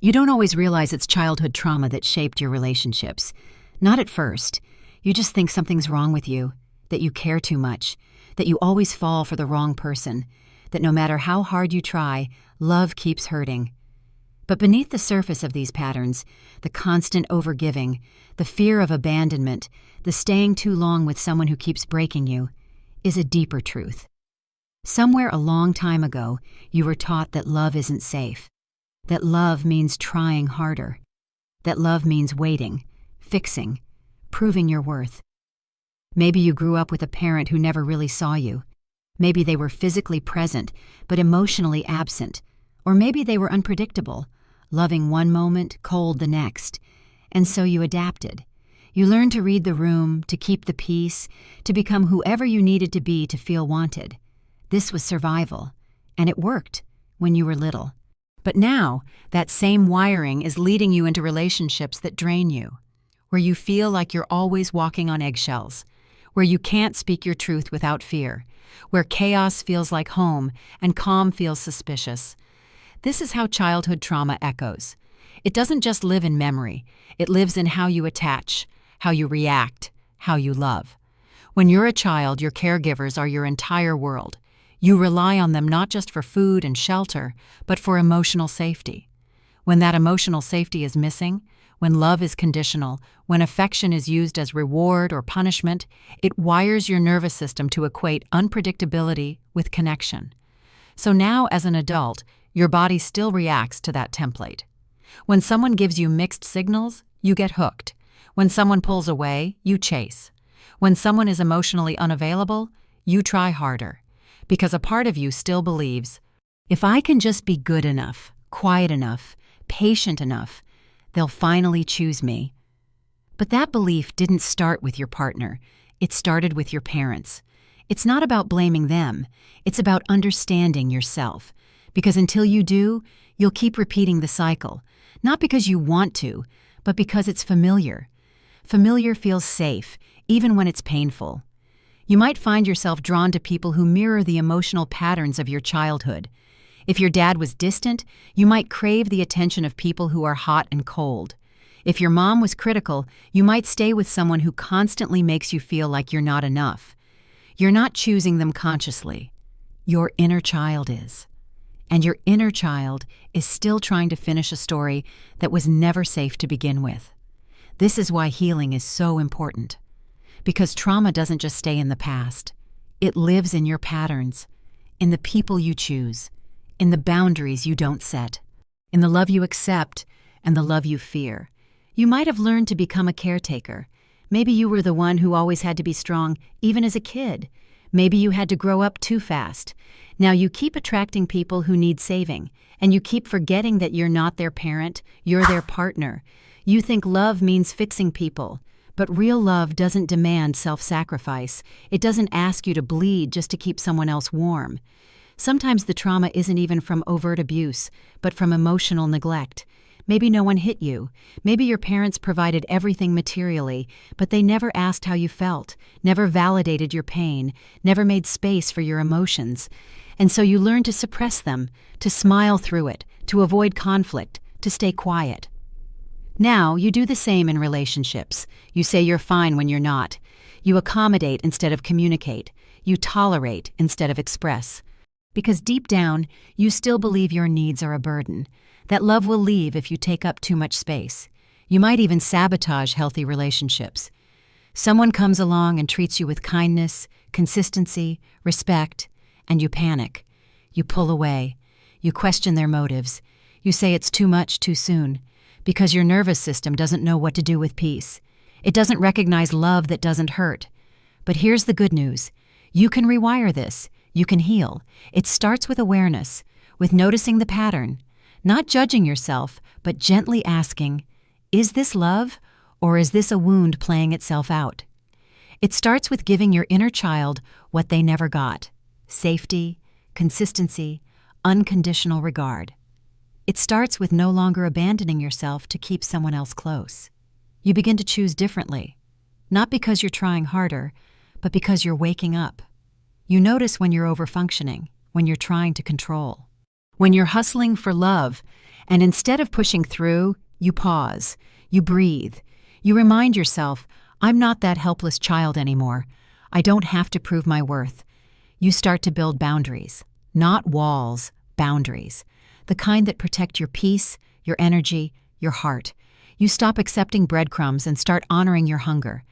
You don't always realize it's childhood trauma that shaped your relationships. Not at first. You just think something's wrong with you, that you care too much, that you always fall for the wrong person, that no matter how hard you try, love keeps hurting. But beneath the surface of these patterns, the constant overgiving, the fear of abandonment, the staying too long with someone who keeps breaking you, is a deeper truth. Somewhere a long time ago, you were taught that love isn't safe, that love means trying harder, that love means waiting, fixing, proving your worth. Maybe you grew up with a parent who never really saw you. Maybe they were physically present, but emotionally absent. Or maybe they were unpredictable, loving one moment, cold the next. And so you adapted. You learned to read the room, to keep the peace, to become whoever you needed to be to feel wanted. This was survival, and it worked when you were little. But now, that same wiring is leading you into relationships that drain you, where you feel like you're always walking on eggshells, where you can't speak your truth without fear, where chaos feels like home and calm feels suspicious. This is how childhood trauma echoes. It doesn't just live in memory, it lives in how you attach, how you react, how you love. When you're a child, your caregivers are your entire world. You rely on them not just for food and shelter, but for emotional safety. When that emotional safety is missing, when love is conditional, when affection is used as reward or punishment, it wires your nervous system to equate unpredictability with connection. So now, as an adult, your body still reacts to that template. When someone gives you mixed signals, you get hooked. When someone pulls away, you chase. When someone is emotionally unavailable, you try harder. Because a part of you still believes, if I can just be good enough, quiet enough, patient enough, they'll finally choose me. But that belief didn't start with your partner. It started with your parents. It's not about blaming them. It's about understanding yourself. Because until you do, you'll keep repeating the cycle. Not because you want to, but because it's familiar. Familiar feels safe, even when it's painful. You might find yourself drawn to people who mirror the emotional patterns of your childhood. If your dad was distant, you might crave the attention of people who are hot and cold. If your mom was critical, you might stay with someone who constantly makes you feel like you're not enough. You're not choosing them consciously. Your inner child is. And your inner child is still trying to finish a story that was never safe to begin with. This is why healing is so important. Because trauma doesn't just stay in the past. It lives in your patterns, in the people you choose, in the boundaries you don't set, in the love you accept and the love you fear. You might have learned to become a caretaker. Maybe you were the one who always had to be strong, even as a kid. Maybe you had to grow up too fast. Now you keep attracting people who need saving, and you keep forgetting that you're not their parent, you're their partner. You think love means fixing people. But real love doesn't demand self-sacrifice. It doesn't ask you to bleed just to keep someone else warm. Sometimes the trauma isn't even from overt abuse, but from emotional neglect. Maybe no one hit you. Maybe your parents provided everything materially, but they never asked how you felt, never validated your pain, never made space for your emotions. And so you learn to suppress them, to smile through it, to avoid conflict, to stay quiet. Now, you do the same in relationships. You say you're fine when you're not. You accommodate instead of communicate. You tolerate instead of express. Because deep down, you still believe your needs are a burden, that love will leave if you take up too much space. You might even sabotage healthy relationships. Someone comes along and treats you with kindness, consistency, respect, and you panic. You pull away. You question their motives. You say it's too much too soon. Because your nervous system doesn't know what to do with peace. It doesn't recognize love that doesn't hurt. But here's the good news. You can rewire this. You can heal. It starts with awareness, with noticing the pattern, not judging yourself, but gently asking, is this love, or is this a wound playing itself out? It starts with giving your inner child what they never got: safety, consistency, unconditional regard. It starts with no longer abandoning yourself to keep someone else close. You begin to choose differently, not because you're trying harder, but because you're waking up. You notice when you're overfunctioning, when you're trying to control, when you're hustling for love And instead of pushing through, you pause, you breathe, you remind yourself, I'm not that helpless child anymore. I don't have to prove my worth. You start to build boundaries, not walls, boundaries, the kind that protect your peace, your energy, your heart. You stop accepting breadcrumbs and start honoring your hunger.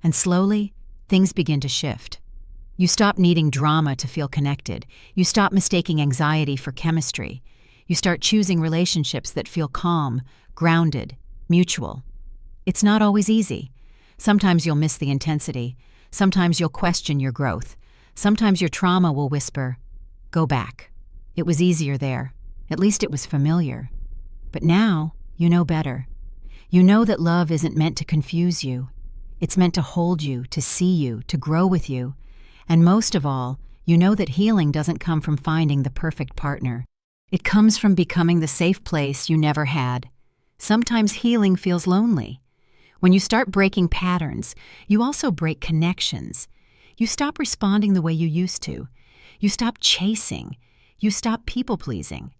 And slowly, things begin to shift. You stop needing drama to feel connected. You stop mistaking anxiety for chemistry. You start choosing relationships that feel calm, grounded, mutual. It's not always easy. Sometimes you'll miss the intensity. Sometimes you'll question your growth. Sometimes your trauma will whisper, go back. It was easier there. At least it was familiar. But now, you know better. You know that love isn't meant to confuse you. It's meant to hold you, to see you, to grow with you. And most of all, you know that healing doesn't come from finding the perfect partner. It comes from becoming the safe place you never had. Sometimes healing feels lonely. When you start breaking patterns, you also break connections. You stop responding the way you used to. You stop chasing. You stop people-pleasing.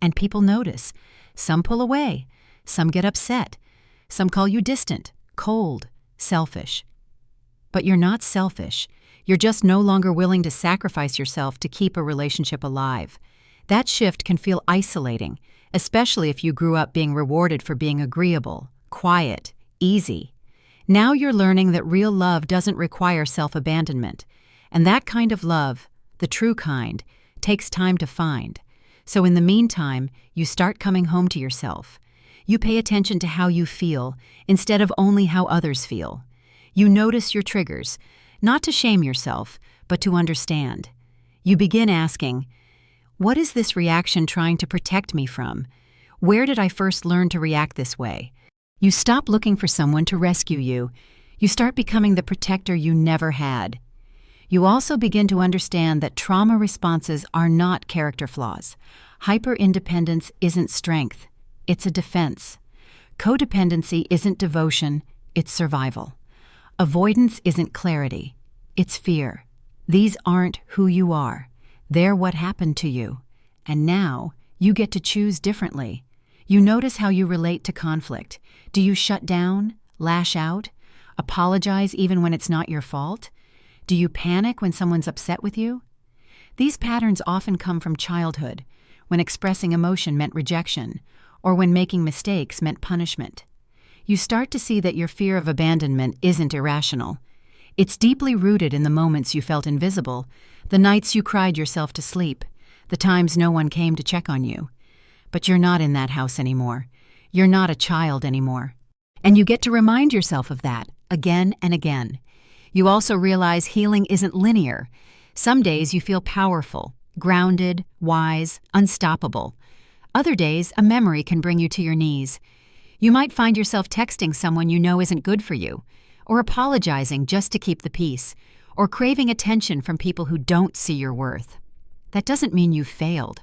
And people notice. Some pull away. Some get upset. Some call you distant, cold, selfish. But you're not selfish. You're just no longer willing to sacrifice yourself to keep a relationship alive. That shift can feel isolating, especially if you grew up being rewarded for being agreeable, quiet, easy. Now you're learning that real love doesn't require self-abandonment. And that kind of love, the true kind, takes time to find. So in the meantime, you start coming home to yourself. You pay attention to how you feel instead of only how others feel. You notice your triggers, not to shame yourself, but to understand. You begin asking, what is this reaction trying to protect me from? Where did I first learn to react this way? You stop looking for someone to rescue you. You start becoming the protector you never had. You also begin to understand that trauma responses are not character flaws. Hyper-independence isn't strength. It's a defense. Codependency isn't devotion. It's survival. Avoidance isn't clarity. It's fear. These aren't who you are. They're what happened to you. And now, you get to choose differently. You notice how you relate to conflict. Do you shut down, lash out, apologize even when it's not your fault? Do you panic when someone's upset with you? These patterns often come from childhood, when expressing emotion meant rejection, or when making mistakes meant punishment. You start to see that your fear of abandonment isn't irrational. It's deeply rooted in the moments you felt invisible, the nights you cried yourself to sleep, the times no one came to check on you. But you're not in that house anymore. You're not a child anymore. And you get to remind yourself of that again and again. You also realize healing isn't linear. Some days you feel powerful, grounded, wise, unstoppable. Other days, a memory can bring you to your knees. You might find yourself texting someone you know isn't good for you, or apologizing just to keep the peace, or craving attention from people who don't see your worth. That doesn't mean you've failed.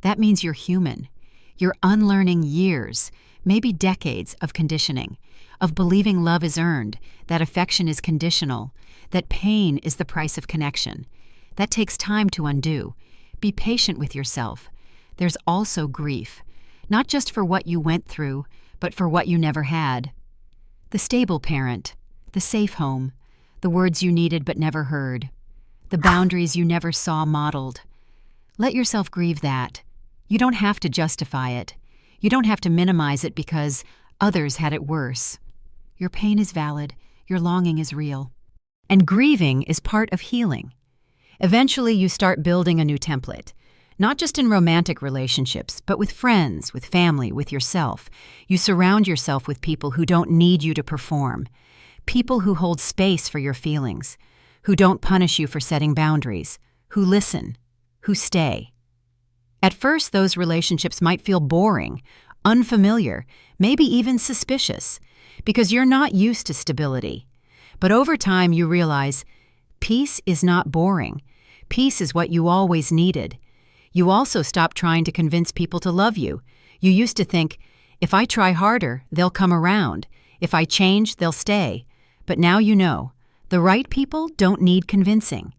That means you're human. You're unlearning years, maybe decades of conditioning, of believing love is earned, that affection is conditional, that pain is the price of connection. That takes time to undo. Be patient with yourself. There's also grief, not just for what you went through, but for what you never had. The stable parent, the safe home, the words you needed but never heard, the boundaries you never saw modeled. Let yourself grieve that. You don't have to justify it. You don't have to minimize it because others had it worse. Your pain is valid. Your longing is real. And grieving is part of healing. Eventually, you start building a new template. Not just in romantic relationships, but with friends, with family, with yourself. You surround yourself with people who don't need you to perform. People who hold space for your feelings. Who don't punish you for setting boundaries. Who listen. Who stay. At first, those relationships might feel boring, unfamiliar, maybe even suspicious, because you're not used to stability. But over time, you realize peace is not boring. Peace is what you always needed. You also stop trying to convince people to love you. You used to think, if I try harder, they'll come around. If I change, they'll stay. But now you know, the right people don't need convincing.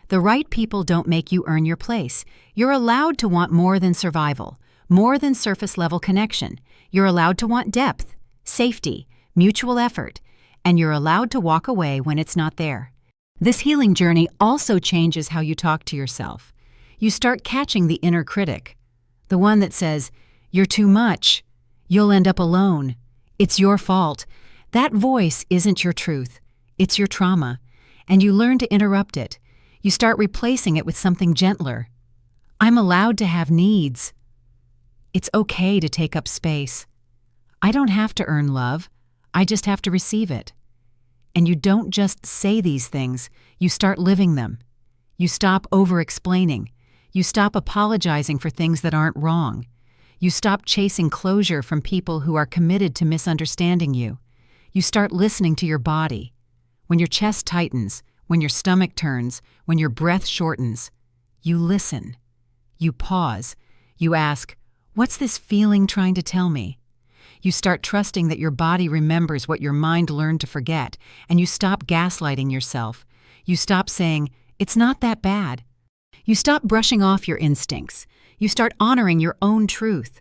The right people don't make you earn your place. You're allowed to want more than survival, More than surface-level connection. You're allowed to want depth, safety, mutual effort, and you're allowed to walk away when it's not there. This healing journey also changes how you talk to yourself. You start catching the inner critic, the one that says, "You're too much. You'll end up alone. It's your fault." That voice isn't your truth. It's your trauma. And you learn to interrupt it. You start replacing it with something gentler. "I'm allowed to have needs. It's okay to take up space. I don't have to earn love. I just have to receive it." And you don't just say these things, you start living them. You stop over-explaining. You stop apologizing for things that aren't wrong. You stop chasing closure from people who are committed to misunderstanding you. You start listening to your body. When your chest tightens, when your stomach turns, when your breath shortens, you listen. You pause. You ask, "What's this feeling trying to tell me?" You start trusting that your body remembers what your mind learned to forget, and you stop gaslighting yourself. You stop saying, "It's not that bad." You stop brushing off your instincts. You start honoring your own truth.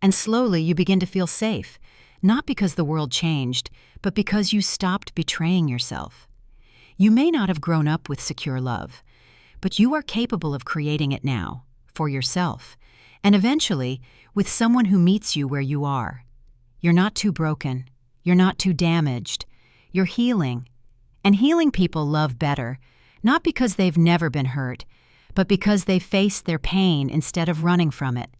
And slowly you begin to feel safe, not because the world changed, but because you stopped betraying yourself. You may not have grown up with secure love, but you are capable of creating it now, for yourself, and eventually with someone who meets you where you are. You're not too broken. You're not too damaged. You're healing. And healing people love better, not because they've never been hurt, but because they've faced their pain instead of running from it.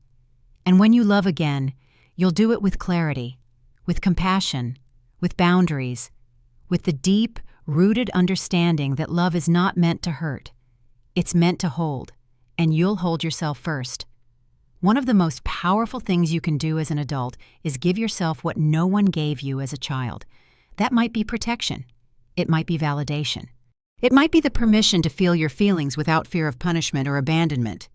And when you love again, you'll do it with clarity, with compassion, with boundaries, with the deep, rooted understanding that love is not meant to hurt. It's meant to hold, and you'll hold yourself first. One of the most powerful things you can do as an adult is give yourself what no one gave you as a child. That might be protection. It might be validation. It might be the permission to feel your feelings without fear of punishment or abandonment.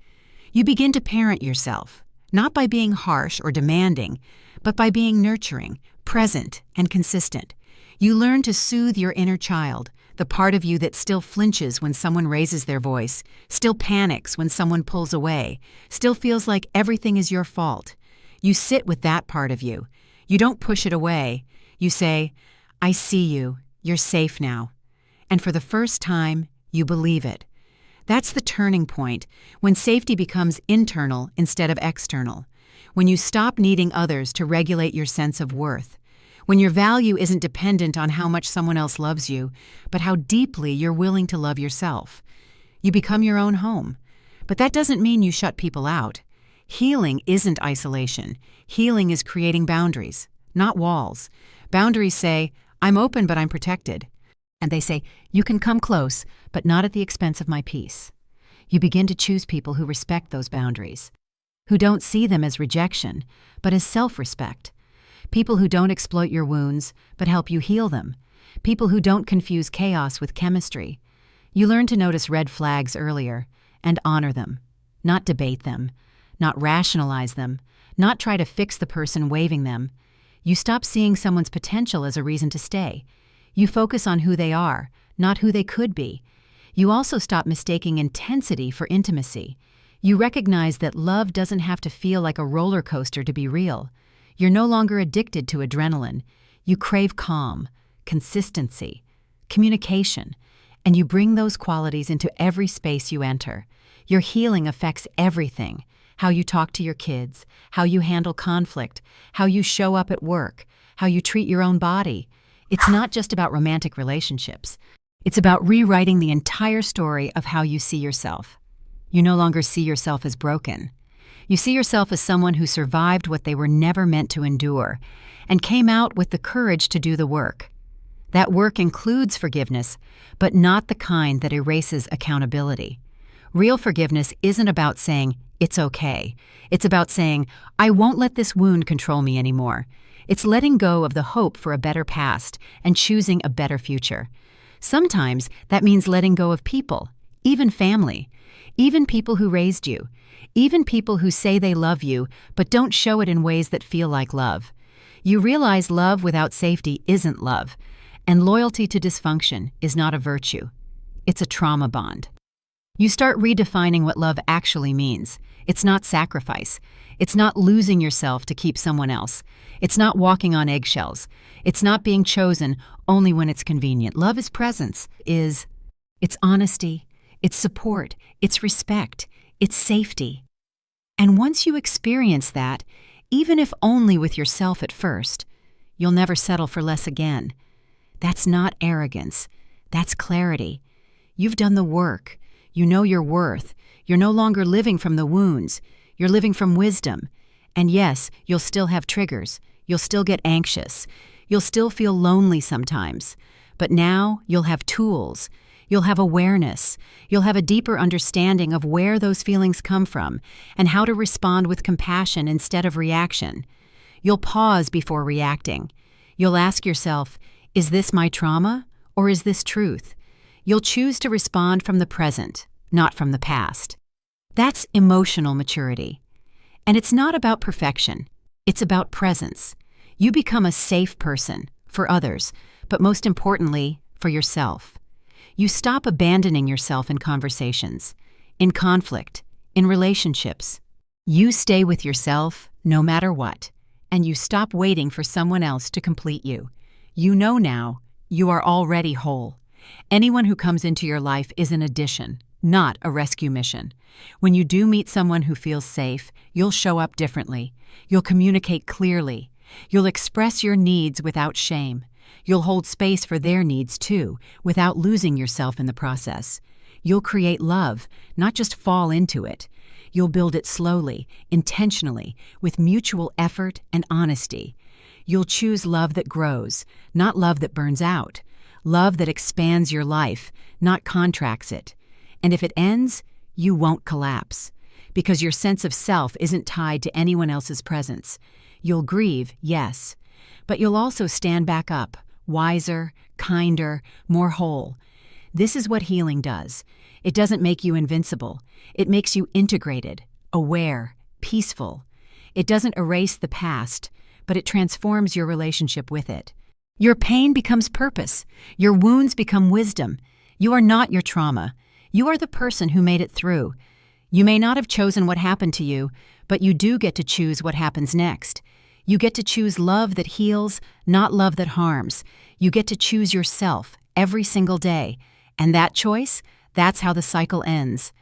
You begin to parent yourself, not by being harsh or demanding, but by being nurturing, present, and consistent. You learn to soothe your inner child, the part of you that still flinches when someone raises their voice, still panics when someone pulls away, still feels like everything is your fault. You sit with that part of you. You don't push it away. You say, "I see you. You're safe now." And for the first time, you believe it. That's the turning point, when safety becomes internal instead of external, when you stop needing others to regulate your sense of worth, when your value isn't dependent on how much someone else loves you, but how deeply you're willing to love yourself. You become your own home. But that doesn't mean you shut people out. Healing isn't isolation. Healing is creating boundaries, not walls. Boundaries say, "I'm open, but I'm protected." And they say, "You can come close, but not at the expense of my peace." You begin to choose people who respect those boundaries, who don't see them as rejection, but as self-respect. People who don't exploit your wounds, but help you heal them. People who don't confuse chaos with chemistry. You learn to notice red flags earlier and honor them, not debate them, not rationalize them, not try to fix the person waving them. You stop seeing someone's potential as a reason to stay. You focus on who they are, not who they could be. You also stop mistaking intensity for intimacy. You recognize that love doesn't have to feel like a roller coaster to be real. You're no longer addicted to adrenaline. You crave calm, consistency, communication, and you bring those qualities into every space you enter. Your healing affects everything: how you talk to your kids, how you handle conflict, how you show up at work, how you treat your own body. It's not just about romantic relationships. It's about rewriting the entire story of how you see yourself. You no longer see yourself as broken. You see yourself as someone who survived what they were never meant to endure and came out with the courage to do the work. That work includes forgiveness, but not the kind that erases accountability. Real forgiveness isn't about saying, "It's okay." It's about saying, "I won't let this wound control me anymore." It's letting go of the hope for a better past and choosing a better future. Sometimes that means letting go of people, even family, even people who raised you, even people who say they love you but don't show it in ways that feel like love. You realize love without safety isn't love, and loyalty to dysfunction is not a virtue. It's a trauma bond. You start redefining what love actually means. It's not sacrifice. It's not losing yourself to keep someone else. It's not walking on eggshells. It's not being chosen only when it's convenient. Love is presence, it's honesty, it's support, it's respect, it's safety. And once you experience that, even if only with yourself at first, you'll never settle for less again. That's not arrogance. That's clarity. You've done the work. You know your worth. You're no longer living from the wounds. You're living from wisdom. And yes, you'll still have triggers. You'll still get anxious. You'll still feel lonely sometimes. But now you'll have tools. You'll have awareness. You'll have a deeper understanding of where those feelings come from and how to respond with compassion instead of reaction. You'll pause before reacting. You'll ask yourself, is this my trauma or is this truth? You'll choose to respond from the present, not from the past. That's emotional maturity. And it's not about perfection. It's about presence. You become a safe person for others, but most importantly, for yourself. You stop abandoning yourself in conversations, in conflict, in relationships. You stay with yourself no matter what, and you stop waiting for someone else to complete you. You know now you are already whole. Anyone who comes into your life is an addition, not a rescue mission. When you do meet someone who feels safe, you'll show up differently. You'll communicate clearly. You'll express your needs without shame. You'll hold space for their needs too, without losing yourself in the process. You'll create love, not just fall into it. You'll build it slowly, intentionally, with mutual effort and honesty. You'll choose love that grows, not love that burns out. Love that expands your life, not contracts it. And if it ends, you won't collapse, because your sense of self isn't tied to anyone else's presence. You'll grieve, yes, but you'll also stand back up, wiser, kinder, more whole. This is what healing does. It doesn't make you invincible. It makes you integrated, aware, peaceful. It doesn't erase the past, but it transforms your relationship with it. Your pain becomes purpose. Your wounds become wisdom. You are not your trauma. You are the person who made it through. You may not have chosen what happened to you, but you do get to choose what happens next. You get to choose love that heals, not love that harms. You get to choose yourself every single day. And that choice, that's how the cycle ends.